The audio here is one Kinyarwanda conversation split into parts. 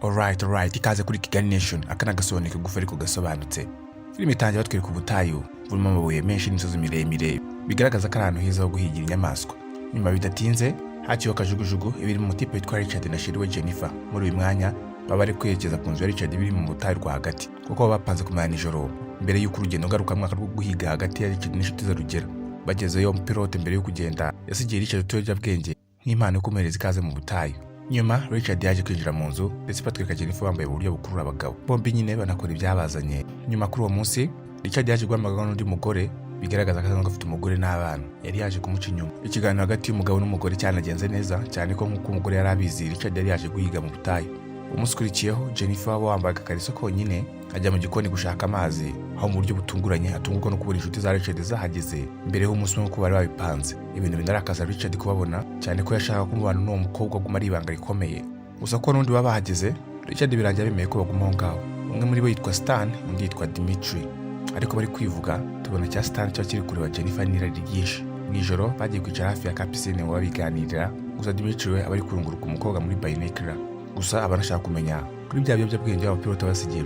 Alright, ikaze kuri Kigali Nation, aka nagasobanuye kagufi ariko gasobanutse. Filime itangira batwereka ubutayu burimo amabuye menshi n'imisozi miremire, bigaragaza ko ari ahantu heza ho guhigira inyamaswa. Nyuma bidatinze, haciyeho kajugujugu ibiri mu mutipe witwa Richard na Shiri we Jennifer. Muri uyu mwanya baba bari kwerekeza ku nzu ya Richard biri mu butayu rwagati, kuko baba bapanze kumara ijoro mbere y'uko urugendo ngarukamwaka rwo guhiga hagati ya Richard n'inshuti ze rugera. Bagezeyo pilote mbere yo kugenda yasigiye Richard utuyobyabwenge nk'impano yo kumuhereza ikaze mu butayu. Nyuma Richard yaje kwinjira mu nzu ndetse batwereka Jennifer wambaye uburyo bukurura abagabo. Bombi nyine banakora ibyabazanye. Nyuma kuri uwo munsi Richard yaje guhamagara n'undi mugore, bigaragaza ko asanzwe afite umugore n'abana. Yari yaje kumuca inyuma. Ikiganiro hagati y'umugabo n'umugore cyanagenze neza cyane ko nk'uko umugore yari abizi, Richard yari yaje guhiga mu butayu. Umunsi ukurikiyeho Jennifer wambaye akariso konyine ajya mu gikoni gushaka amazi, aho mu buryo butunguranye atungurwa no kubura inshuti za Richard zahageze mbere y'umunsi nk'uko bari babipanze. Ibintu binarakaza Richard kubabona cyane ko yashaka kumubana n'uwo mukobwa guma ari ibanga rikomeye. Gusa ko n'undi baba bahageze, Richard birangira bemeye ko baguma aho ngaho. Umwe muri bo yitwa Stan, undi yitwa Dimitri. Ariko bari kwivuga tubona cya Stan cyo kiri kureba Jennifer n'irari ryinshi. Mw'ijoro bagiye kwicara hafi ya pisine ngo babiganirira, gusa Dimitri we abari kurunguruka umukobwa muri binocular. Gusa abanashaka kumenya kuri bya biyobyabwenge abapilote basigiye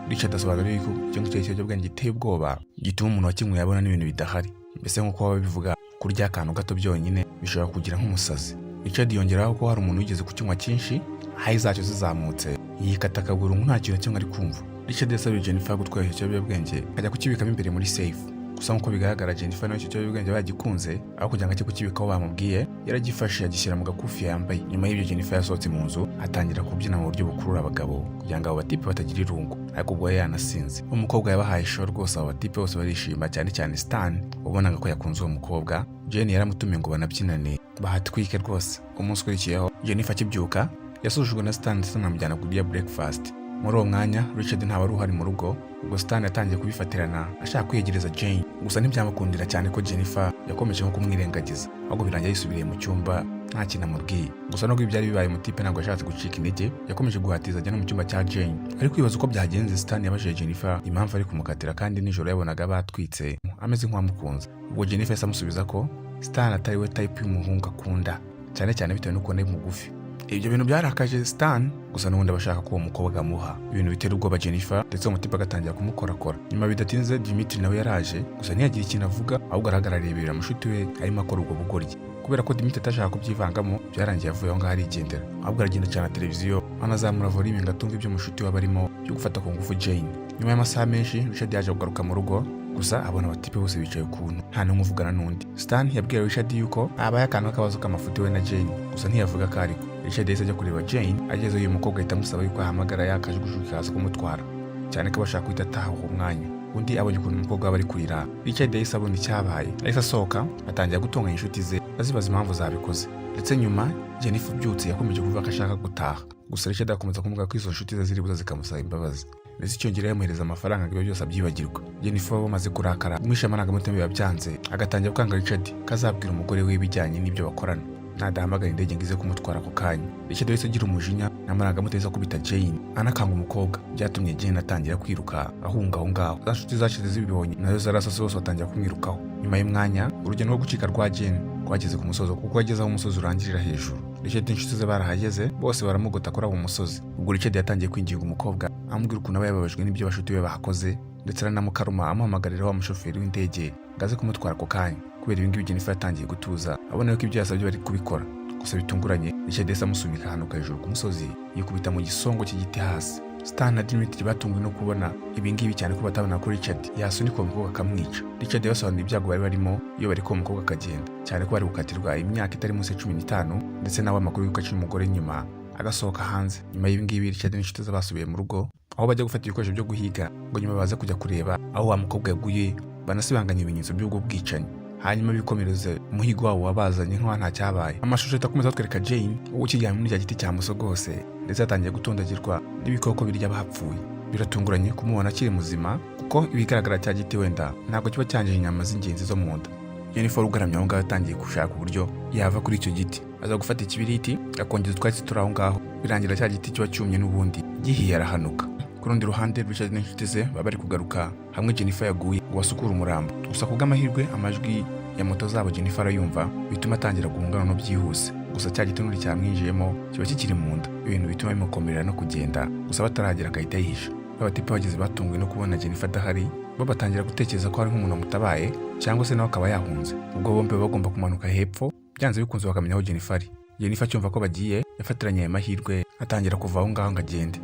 Richard asobanura yuko icyo ngicyo cy'ibiyobyabwenge giteye ubwoba, gituma umuntu wakinywe yabona n'ibintu bidahari. Mbese nk'uko baba bivuga, kurya akantu gato byonyine bishobora kugira nk'umusazi. Richard yongeraho ko hari umuntu wigeze kukinywa cyinshi, hayi zacyo zizamutse yikata akaguru nta kintu kimwe ari kumva. Richard yasabye Jennifer gutwara icyo kiyobyabwenge ajya kukibikamo imbere muri safe. Gusa nk'uko bigaragara Jennifer nawe icyo kiyobyabwenge bagikunze, aho kugira ngo ajye kukibikaho bamubwiye, yaragifashe agishyira mu gakufi yambaye. Nyuma y'ibyo Jennifer yasohotse mu nzu atangira kubyina mu buryo bukurura abagabo kugira ngo abo batipe batagira irungu, ariko ubwo yanasinze. Umukobwa yabahaye show rwose, abo batipe bose barishima cyane Stan ubonaga ko yakunze uwo mukobwa. Jenny yaramutumiye ngo banabyinane bahatwike rwose. Umunsi ukurikiyeho Jennifer akibyuka yasujujwe na Stan ndetse anamujyana kurya breakfast. Muri uwo mwanya Richard nta wari uhari mu rugo, ubwo Stan yatangiye kubifatirana ashaka kwiyegereza Jane. Gusa ntibyamukundira cyane ko Jennifer yakomeje nko kumwirengagiza, ahubwo birangira yisubiriye mu cyumba nta kintu amubwiye. Gusa nubwo ibyari bibaye mutipe ntabwo yashatse gucika intege, yakomeje guhatiza ajya no mu cyumba cya Jane. Ari kwibaza uko byagenze, Stan yabajije Jennifer impamvu ari kumukatira kandi nijoro yabonaga batwitse ameze nk'uwamukunze. Ubwo Jennifer yasamusubiza ko Stan atari we type y'umuhungu akunda, cyane bitewe n'uko ari mugufi. Ibyo bintu byarakaje Stan, gusa n'ubundi abashaka ko uwo mukobwa amuha. Ibintu bitera ubwoba Jennifer ndetse umutipe agatangira kumukorakora. Nyuma bidatinze Dimitri nawe yaraje, gusa ntiyagira ikintu avuga, ahubwo arahagarara mushuti we arimo akora ubwo bugoryi. Kubera ko Dimitri atashaka kubyivangamo, byarangiye avuye aho ngaho arigendera, ahubwo aragenda cyane televiziyo anazamura volume ngo atumve ibyo mushuti we barimo byo gufata ku ngufu Jane. Nyuma y'amasaha menshi Richard yaje kugaruka mu rugo, gusa abona abatipe bose bicaye ukuntu nta n'umwe uvugana n'undi. Stan yabwiye Richard yuko habaye akantu k'akabazo k'amafuti we na Jane, gusa ntiyavuga ko ariko. Richard yahise ajya kureba Jane, agezeyo uyu mukobwa ahita amusaba yuko ahamagara yakajugujugu ikaza kumutwara, cyane ko bashaka guhita ataha uwo mwanya. Undi abonye ukuntu umukobwa bari kurira, Richard yahise abona icyabaye, yahise asohoka atangira gutonganya inshuti ze azibaza impamvu zabikoze. Ndetse nyuma Jennifer ubyutse yakomeje kuvuga ko ashaka gutaha, gusa Richard akomeza kumubwira ko izo nshuti ze ziri buze zikamusaba imbabazi, ndetse icyongereye yamuhereza amafaranga ngo ibyo byose abyibagirwa. Jennifer bamaze kurakara umwishe amarangamutima biba byanze, agatangira gukanga Richard kazabwira umugore we ibijyanye n'ibyo bakorana nadahamagara indege ngo ize kumutwara ako kanya. Richard wese agira umujinya n'amarangamutima yo kubita Jane anakanga umukobwa, byatumye Jane atangira kwiruka ahunga aho ngaho. Za nshuti zashize zibibonye nazo zarasase bose batangira kumwirukaho. Nyuma y'umwanya urugendo rwo gucika rwa Jane rwageze ku musozi, kuko yageze aho umusozi urangirira hejuru. Richard inshuti ze barahageze bose baramugota kuri abo musozi. Ubwo Richard yatangiye kwinginga umukobwa amubwira ukuntu aba yababajwe n'ibyo bashuti be bahakoze, ndetse aranamukaruma amuhamagarira wa mushoferi w'indege ngo aze kumutwara ako kanya. Kubera ibingibi Jennifer yatangiye gutuza, abona ko ibyo yasabye bari kubikora. Gusa bitunguranye Richard yahise amusunika ahantu hejuru ku musozi yikubita mu gisongo cy'igiti hasi. Stan na Dimitri batunguwe no kubona ibingibi cyane ko batabona ko Richard yasunika uwo mukobwa akamwica. Richard yabasobanuriye ibyago bari barimo iyo bari ko umukobwa akagenda, cyane ko bari gukatirwa imyaka itari munsi ya 15, ndetse nawe amakuru y'uko aciye umugore nyuma agasohoka hanze. Nyuma y'ibingibi Richard n'inshuti ze basubiye mu rugo, aho bajya gufata ibikoresho byo guhiga ngo nyuma baza kujya kureba aho wa mukobwa yaguye, banasibanganya ibimenyetso by'ubwo bwicanyi. Hanyuma bikomereze umuhigo wabo wabazanye nk'aho nta cyabaye. Amashusho atakomeza atwereka Jane uwo ukiryamye muri cya giti cya musogose, ndetse atangiye gutondagirwa n'ibikoko birya abahapfuye. Biratunguranye kumubona akiri muzima, kuko ibigaragara cya giti wenda ntabwo kiba cyangije inyama z'ingenzi zo mu nda. Jennifer ugaramye aho ngaho atangiye gushaka uburyo yava kuri icyo giti, aza gufata ikibiriti akongeza utwatsi turi aho ngaho, birangira cya giti kiba cyumye n'ubundi gihiye arahanuka. Ku rundi ruhande Richard n'inshuti ze baba bari kugaruka hamwe Jennifer yaguye ngo basukure umurambo. Gusa kubw'amahirwe amajwi ya moto zabo Jennifer arayumva, bituma atangira guhungana no byihuse. gusa cya gitonuri cyamwinjiyemo kiba kikiri mu nda, ibintu bituma bimukomerera no kugenda, gusa bataragera agahita yihisha. Abatipe bageze batunguwe no kubona Jennifer adahari, bo batangira gutekereza ko hari nk'umuntu amutabaye cyangwa se nawe akaba yahunze. Ubwo bombi bagomba kumanuka hepfo, byanze bikunze bakamenya aho Jennifer ari. Jennifer cyumva ko bagiye, yafatiranye ayo mahirwe atangira kuva aho ngaho ngo agende.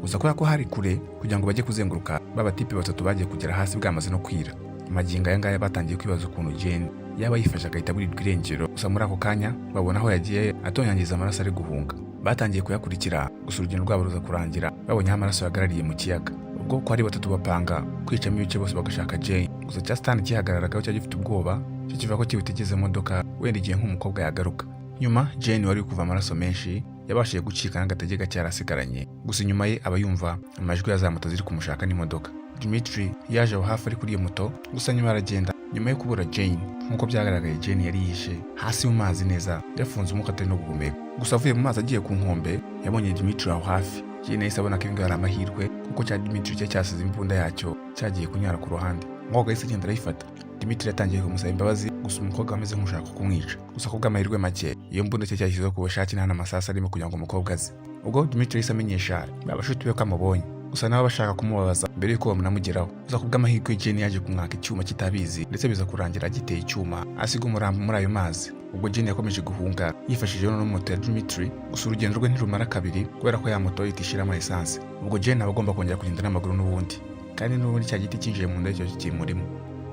Gusa kubera ko hari kure kugira ngo bajye kuzenguruka, b'abatipe batatu bagiye kugera hasi bwamaze no kwira. Magingo aya ngaya batangiye kwibaza ukuntu Jane yaba yifashe agahita aburirwa irengero, gusa muri ako kanya babona aho yagiye atonyangiza amaraso ari guhunga. Batangiye kuyakurikira, gusa urugendo rwabo ruza kurangira babonye aho amaraso yagarariye mu kiyaga. Ubwo ko ari batatu bapanga kwicamo ibice bose bagashaka Jane, gusa cya Stan kihagararaga cyo gifite ubwoba, cyo kivuga ko kibutegeze imodoka wenda igihe nk'umukobwa yagaruka. Nyuma Jane wari kuva amaraso menshi yabashije gucika n'agatege gake yarasigaranye, gusa inyuma ye aba yumva amajwi ya za moto ziri kumushaka n'imodoka. Dimitri yaje aho hafi ari kuri iyo moto, gusa nyuma aragenda. Nyuma yo kubura Jane, nk'uko byagaragaye Jane yari yihishe hasi mu mazi neza, yafunze umwuka atari no guhumeka. Gusa avuye mu mazi agiye ku nkombe yabonye Dimitri aho hafi. Jane yahise abona ko imbwa yari amahirwe, kuko cya Dimitri cye cyasize imbunda yacyo cyagiye kunyara ku ruhande. Ngoga yahise agenda arayifata. Dimitri yatangiye kumusaba imbabazi, gusa umukobwa ameze nk'ushaka kumwica. Gusa kubwo amahirwe make iyo mbunda cye cyashyizeho ku bushake nta n'amasasu arimo kugira ngo umukobwa aze. Ubwo Dimitri yahise amenyesha abashuti be ko amubonye, gusa nabo bashaka kumubabaza mbere yuko bamunamugeraho. Gusa kubwo amahirwe Jane yaje kumwaka icyuma kitabizi, ndetse biza kurangira agiteye icyuma asiga umurambo muri ayo mazi. Ubwo Jane yakomeje guhunga yifashishije no moto ya Dimitri, gusa urugendo rwe ntirumara kabiri kubera ko ya moto itishiramo esanse. Ubwo Jane aba agomba kongera kugenda n'amaguru n'ubundi, kandi n'ubundi cya giti cyinjiye mu nda cyo kimurimo.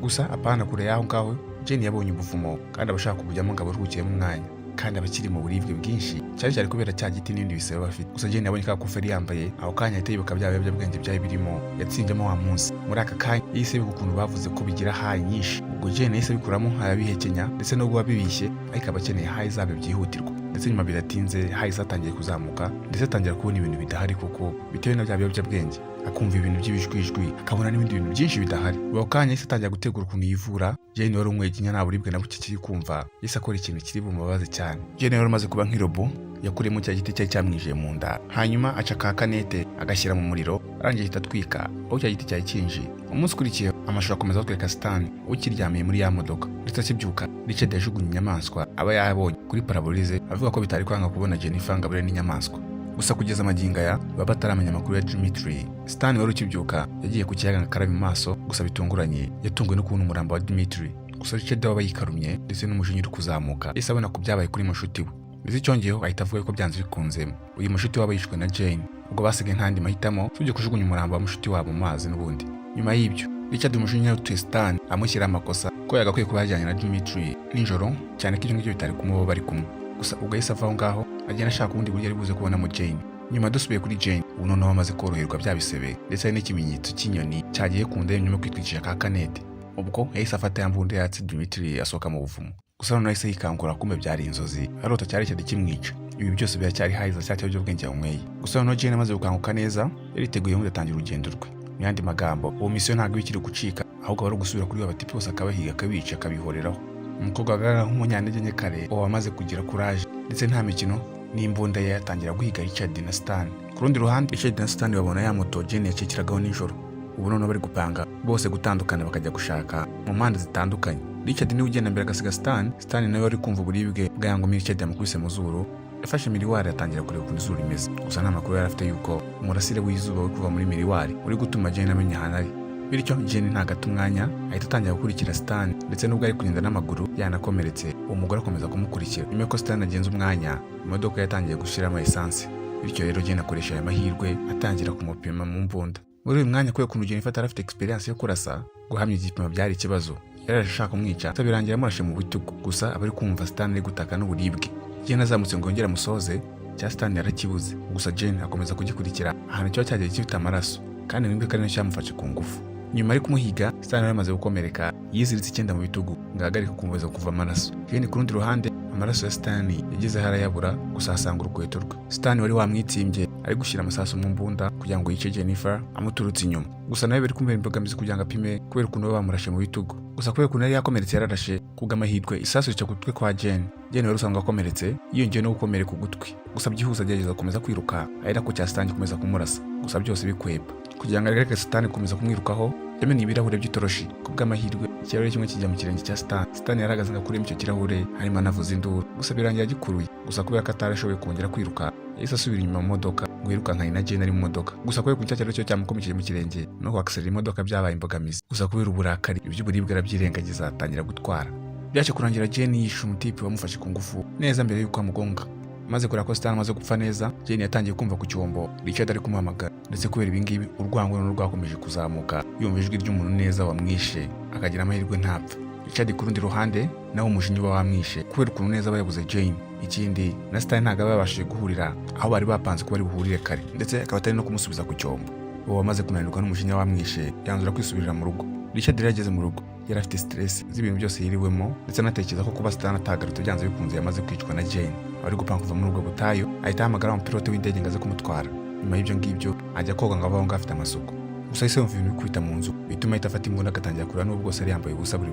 Gusa apana kure yaho ngaho Jane yabonye ubuvumo, kandi abashaka kubujyamo ngo aburuhukire mu mwanya, kandi abakiri mu buribwe bwinshi cyari cyari kubera cya giti n'ibindi bisebe bafite. Gusa Jane yabonye ka koferi yambaye aho kanya ahita yibuka bya biyobyabwenge byari birimo yatsinzemo wa munsi. Muri aka kanya yahise yibuka ukuntu bavuze ko bigira hayi nyinshi. Ubwo Jane yahise abikuramo ayabihekenya, ndetse no guba bibishye, ariko aba akeneye hayi zabe byihutirwa. Ndetse nyuma bidatinze hayi zatangiye kuzamuka, ndetse atangira kubona ibintu bidahari kuko bitewe na bya biyobyabwenge. Akumva ibintu by'ibishwijwi, akabona n'ibindi bintu byinshi bidahari. Ubwo kanya yahise atangira gutegura ukuntu yivura. Jane wari umweginya nta buribwe na buke kiri kumva, yahise akora ikintu kiri bumubabaze cyane. Jane wari amaze kuba nk'irobo, yakuriyemo cya giti cyari cyamwinjiye mu nda, hanyuma aca ka kanete agashyira mu muriro, arangije ahita atwika aho cya giti cyari cyinjiye. Umunsi ukurikiye amashusho akomeza kutwereka Stan ukiryamiye muri ya modoka, ndetse akibyuka Richard yajugunye inyamaswa aba yabonye kuri parabolize, avuga ko bitari kwanga kubona Jennifer ngo abure n'inyamaswa. Gusa kugeza amagingo aya baba bataramenya amakuru ya Dimitri. Stan wari ukibyuka yagiye ku kiyaga akaraba mu maso, gusa bitunguranye yatunguwe no kubona umurambo wa Dimitri. Gusa Richard waba yikarumye, ndetse n'umujinya uri kuzamuka, yahise abona ko byabaye kuri mushuti we, ndetse cyongeyeho ahita avuga ko byanze bikunze uyu mushuti waba yishwe na Jane. Ubwo basigaye ntandi mahitamo usibye kujugunya umurambo wa mushuti wabo mu mazi n'ubundi. Nyuma y'ibyo Richard umujinya yatuye Stan amushyira amakosa ko yagakwiye kuba yajyanye na Dimitri nijoro, cyane ko ibyo ngibyo bitari kumuba bari kumwe. Gusa ubwo yahise ava aho ngaho agenda ashaka ubundi buryo ari buze kubonamo Jane. Nyuma dusubiye kuri Jane, ubu noneho amaze koroherwa bya bisebe, ndetse hari n'ikimenyetso cy'inyoni cyagiye ku nda ye nyuma yo kwitwikisha ka kanete. Ubwo yahise afata ya mbunda yatse Dimitri asohoka mu buvumo. Gusa noneho yahise yikangura kumbe byari inzozi, arota cyari cyari kimwica. Ibi byose biracyari hayiza cya cy'ubwenge yamweye. Gusa noneho Jane amaze gukanguka neza, yariteguye ngo atangira urugendo rwe. Mu yandi magambo, uwo misiyo ntabwo ikiri gucika, ahubwo bari gusubira kuri abatipe bose akabahiga akabica akabihoreraho. Umukobwa agaragara nk'umunyantege nke kare uwo wamaze kugira courage, ndetse nta mikino n'imbunda ye yatangira guhiga Richard na Stan. Ku rundi ruhande Richard na Stan babona ya moto Jane yacikiragaho nijoro. Ubu noneho bari gupanga bose gutandukana bakajya gushaka mu mpande zitandukanye. Richard niwe ugenda mbere agasiga Stan. Stan nawe wari kumva uburibwe bwayangwa Richard yamukubise mu zuru, yafashe miriwari atangira kureba ukuntu izuru rimeze. Gusa nta makuru yari afite yuko umurasire w'izuba uri kuva muri miriwari uri gutuma Jane amenya ahantu ari. Bityo Jane ntagata umwanya ahita atangira gukurikira Stan, ndetse nubwo ari kugenda n'amaguru yanakomeretse, uwo mugore akomeza kumukurikira. Nyuma y'uko Stan agenza umwanya, imodoka yatangiye gushyiramo esanse. Bityo rero Jane akoresha aya mahirwe atangira kumupima mu mbunda. Muri uyu mwanya kubera ukuntu Jennifer atarafite experience yo kurasa, guhamya igipimo byari ikibazo. Yaraje ashaka kumwica, birangira amurashe mu bitugu. Gusa abari kumva Stan ari gutaka n'uburibwe. Jane azamutse ngo yongere amusoze, cya Stan yarakibuze. Gusa Jane akomeza kugikurikira ahantu cyo cyagiye gifite amaraso, kandi nibwo kandi cyamufashe ku ngufu. Nyuma ari kumuhiga, Stan yamaze gukomereka, yiziritse icyenda mu bitugu ngo ahagarike kumveza kuva amaraso. Jane ku rundi ruhande amaraso ya Stan yageze harayabura, gusa asanga urukweto rwe. Stan wari wamwitsimbye ari gushyira amasasu mu mbunda kugira ngo yice Jennifer amuturutse inyuma. Gusa nawe bari kumva imbogamizi kugira ngo apime kubera ukuntu bamurashe mu bitugu. Gusa kubera ukuntu yari yakomeretse yararashe, kubw'amahirwe isasu rica ku gutwi kwa Jane. Jane wari usanzwe akomeretse, yiyongeye no gukomereka ugutwi. Gusa byihuse agerageza gukomeza kwiruka, ahera ko cya Stan gikomeza kumurasa. Gusa byose bikweba. Kugira ngo agareke Stan gukomeza kumwirukaho, yamenye ibirahure by'itoroshi. Kubw'amahirwe ikirahure kimwe kijya mu kirenge cya Stan yaragaze ngo akuremo icyo kirahure harimo anavuza induru gusa birangira agikuruye gusa kubera ko atarashoboye kongera kwiruka yahise asubira inyuma mu modoka ngo yirukankanye na Jane ari mu modoka gusa kubera ko cya kirahure cyo cyamukomekeje mu kirenge no kwakisera imodoka byabaye imbogamizi gusa kubera uburakari iby'uburibwe arabyirengagiza atangira gutwara byaje kurangira Jane yishe umutipe wamufashe ku ngufu neza mbere y'uko amugonga maze kurako Stan amaze gupfa neza Jane yatangiye kumva ku cyombo Richard ari kumuhamagara ndetse kubera ibingibi urwango n'u rwakomeje kuzamuka yumva ijwi ry'umuntu neza wamwishe akagira amahirwe ntapfa Richard ku rundi ruhande nawe umujinya wamwishe kubera ukuntu neza bayabuze Jane ikindi na Stan ntago babashije guhurira aho bari bapanze ko bari buhurire kare ndetse akaba atari no kumusubiza ku cyombo uwo wamaze kunanirwa n'umujinya wamwishe yanzura kwisubirira mu rugo Richard yageze mu rugo yari afite stress z'ibintu byose yiriwemo ndetse anatekereza ko kuba Stan atagarutse byanze bikunze yamaze kwicwa na Jane ari gupanga kuva muri ubwo butayu ahita ahamagara umupilote w'indege ngo aze kumutwara nyuma y'ibyo ngibyo ajya koga ngo avaho ngo afite amasuku gusa yise yumva ibintu bikubita mu nzu bituma ahita afata imbunda agatangira kureba n'ubwo bwose yari yambaye ubusa buri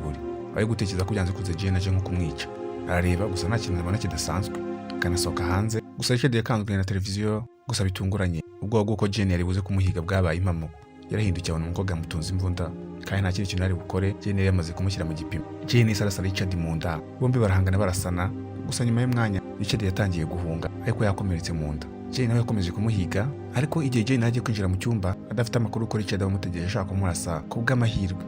ari gutekereza ko byanze kuze Jane aje nko kumwica arareba gusa nta kintu abona kidasanzwe akanasohoka hanze gusa Richard yakanzwe na televiziyo gusa bitunguranye ubwo bw'uko Jane yari buze kumuhiga bwabaye impamo yarahindukiye abona umukobwa yamutunze imbunda kandi nta kindi kintu ari bukore Jane yari yamaze kumushyira mu gipimo Jane isarasa Richard mu nda bombi barahangana barasana gusa nyuma y'umwanya Richard yatangiye guhunga ariko yakomeretse mu nda Jane nawe yakomeje kumuhiga ariko igihe Jane agiye kwinjira mu cyumba adafite amakuru ko Richard amutegereje ashaka kumurasa ku bw'amahirwe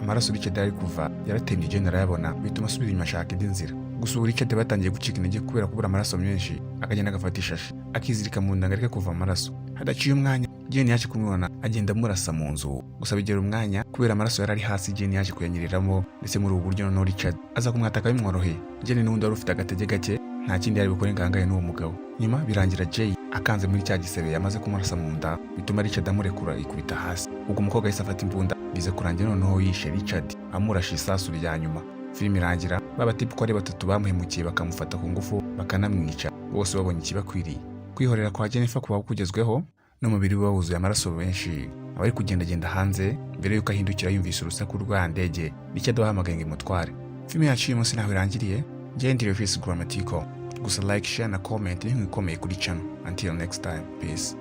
amaraso Richard ari kuva yaratemye Jane arayabona bituma asubira inyuma ashaka indi nzira gusa ubu Richard batangiye gucika intege kubera kubura amaraso menshi akagenda agafata ishashi akizirika mu nda ngo areke kuva amaraso hadaciye umwanya Jane yaje kumubona agenda amurasa mu nzu gusa bigera umwanya kubera amaraso yari ari hasi Jane yaje kuyanyiriramo ndetse muri ubu buryo no Richard aza kumwataka bimworoheye Jane n'undi wari ufite agatege gake nta kindi yari bukore ngangaye n'uwo mugabo nyuma birangira Jay akanze muri cya gisebe yamaze kumurasa mu nda bituma Richard amurekura ikubita hasi ubwo umukobwa yahise afata imbunda bize kurangira noneho yishe Richard amurashe isasu rya nyuma filime irangira babatipe ko ari batatu bamuhemukiye bakamufata ku ngufu bakanamwica bose babonye ikibakwiriye kwihorera kwa Jennifer kuba kugezweho n'umubiri we wuzuye amaraso benshi abari kugendagenda hanze mbere yuko ahindukira yumvise urusaku rwa ndege Richard wahamagaye ngo imutware filime yacu uyu munsi naho irangiriye Njye Revisi Grammatical gusa like share na comment ni nk'ikomeye kuri channel until next time peace